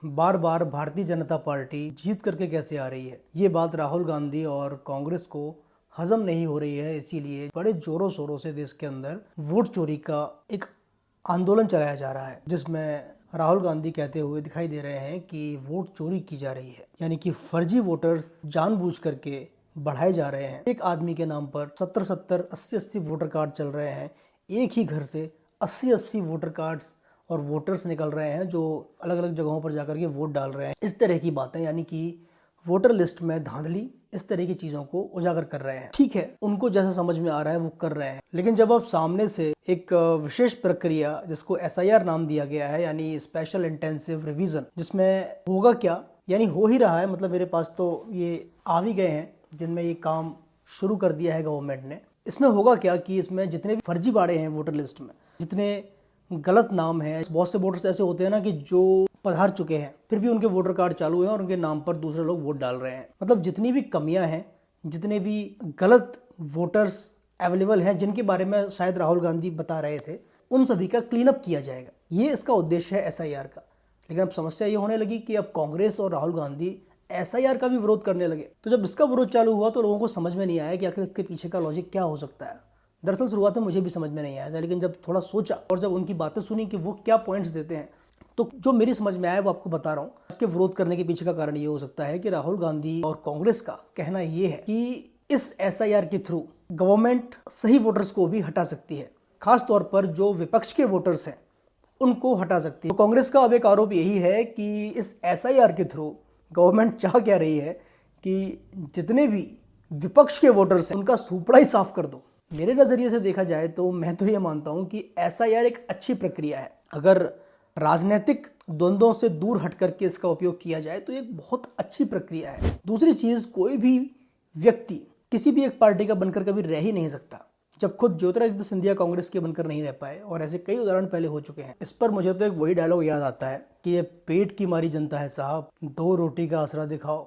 बार बार Bharatiya Janata party जीत करके कैसे आ रही है, ये बात राहुल गांधी और कांग्रेस को हजम नहीं हो रही है। इसीलिए बड़े जोरों शोरों से देश के अंदर वोट चोरी का एक आंदोलन चलाया जा रहा है, जिसमें राहुल गांधी कहते हुए दिखाई दे रहे हैं कि वोट चोरी की जा रही है, यानी कि फर्जी वोटर्स जानबूझ करके बढ़ाए जा रहे हैं। एक आदमी के नाम पर 70-70, 80-80 वोटर कार्ड चल रहे हैं। एक ही घर से 80-80 वोटर कार्ड्स और वोटर्स निकल रहे हैं जो अलग अलग जगहों पर जाकर के वोट डाल रहे हैं। इस तरह की बातें, यानी कि वोटर लिस्ट में धांधली, इस तरह की चीजों को उजागर कर रहे हैं। ठीक है, उनको जैसा समझ में आ रहा है वो कर रहे हैं, लेकिन जब आप सामने से एक विशेष प्रक्रिया जिसको SIR नाम दिया गया है, यानी स्पेशल इंटेंसिव रिवीजन, जिसमें होगा क्या, यानी हो ही रहा है, मतलब मेरे पास तो ये आ भी गए हैं जिनमें ये काम शुरू कर दिया है गवर्नमेंट ने। इसमें होगा क्या कि इसमें जितने भी फर्जी बाड़े हैं वोटर लिस्ट में, जितने गलत नाम है, बहुत से वोटर्स ऐसे होते हैं ना कि जो पधार चुके हैं फिर भी उनके वोटर कार्ड चालू है और उनके नाम पर दूसरे लोग वोट डाल रहे हैं। मतलब जितनी भी कमियां हैं, जितने भी गलत वोटर्स अवेलेबल हैं, जिनके बारे में शायद राहुल गांधी बता रहे थे, उन सभी का क्लीन अप किया जाएगा। ये इसका उद्देश्य है SIR का। लेकिन अब समस्या ये होने लगी कि अब कांग्रेस और राहुल गांधी SIR का भी विरोध करने लगे। तो जब इसका विरोध चालू हुआ तो लोगों को समझ में नहीं आया कि आखिर इसके पीछे का लॉजिक क्या हो सकता है। दरअसल शुरुआत में मुझे भी समझ में नहीं आया था, लेकिन जब थोड़ा सोचा और जब उनकी बातें सुनी कि वो क्या पॉइंट्स देते हैं, तो जो मेरी समझ में आया वो आपको बता रहा हूँ। इसके विरोध करने के पीछे का कारण ये हो सकता है कि राहुल गांधी और कांग्रेस का कहना ये है कि इस SIR के थ्रू गवर्नमेंट सही वोटर्स को भी हटा सकती है, खासतौर पर जो विपक्ष के वोटर्स हैं उनको हटा सकती है। तो कांग्रेस का अब एक आरोप यही है कि इस SIR के थ्रू गवर्नमेंट चाह क्या रही है कि जितने भी विपक्ष के वोटर्स हैं उनका सुपड़ा ही साफ कर दो। मेरे नज़रिए से देखा जाए तो मैं तो ये मानता हूं कि SIR एक अच्छी प्रक्रिया है। अगर राजनीतिक द्वंद्वों से दूर हट करके इसका उपयोग किया जाए तो एक बहुत अच्छी प्रक्रिया है। दूसरी चीज़, कोई भी व्यक्ति किसी भी एक पार्टी का बनकर कभी रह ही नहीं सकता, जब खुद ज्योतिरादित्य सिंधिया कांग्रेस के बनकर नहीं रह पाए, और ऐसे कई उदाहरण पहले हो चुके हैं। इस पर मुझे तो एक वही डायलॉग याद आता है कि ये पेट की मारी जनता है साहब, 2 रोटी का आसरा दिखाओ,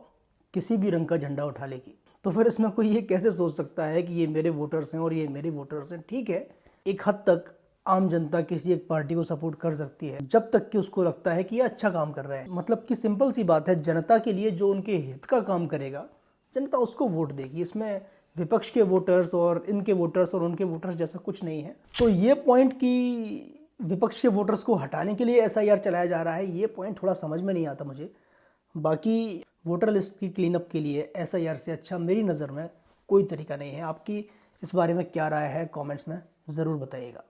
किसी भी रंग का झंडा उठा लेगी। तो फिर इसमें कोई ये कैसे सोच सकता है कि ये मेरे वोटर्स हैं और ये मेरे वोटर्स हैं। ठीक है, एक हद तक आम जनता किसी एक पार्टी को सपोर्ट कर सकती है जब तक कि उसको लगता है कि ये अच्छा काम कर रहे हैं। मतलब कि सिंपल सी बात है, जनता के लिए जो उनके हित का काम करेगा जनता उसको वोट देगी। इसमें विपक्ष के वोटर्स और इनके वोटर्स और उनके वोटर्स जैसा कुछ नहीं है। तो ये पॉइंट कि विपक्ष के वोटर्स को हटाने के लिए SIR चलाया जा रहा है, ये पॉइंट थोड़ा समझ में नहीं आता मुझे। बाकी वोटर लिस्ट की क्लीन अप के लिए SIR से अच्छा मेरी नज़र में कोई तरीका नहीं है। आपकी इस बारे में क्या राय है, कमेंट्स में ज़रूर बताइएगा।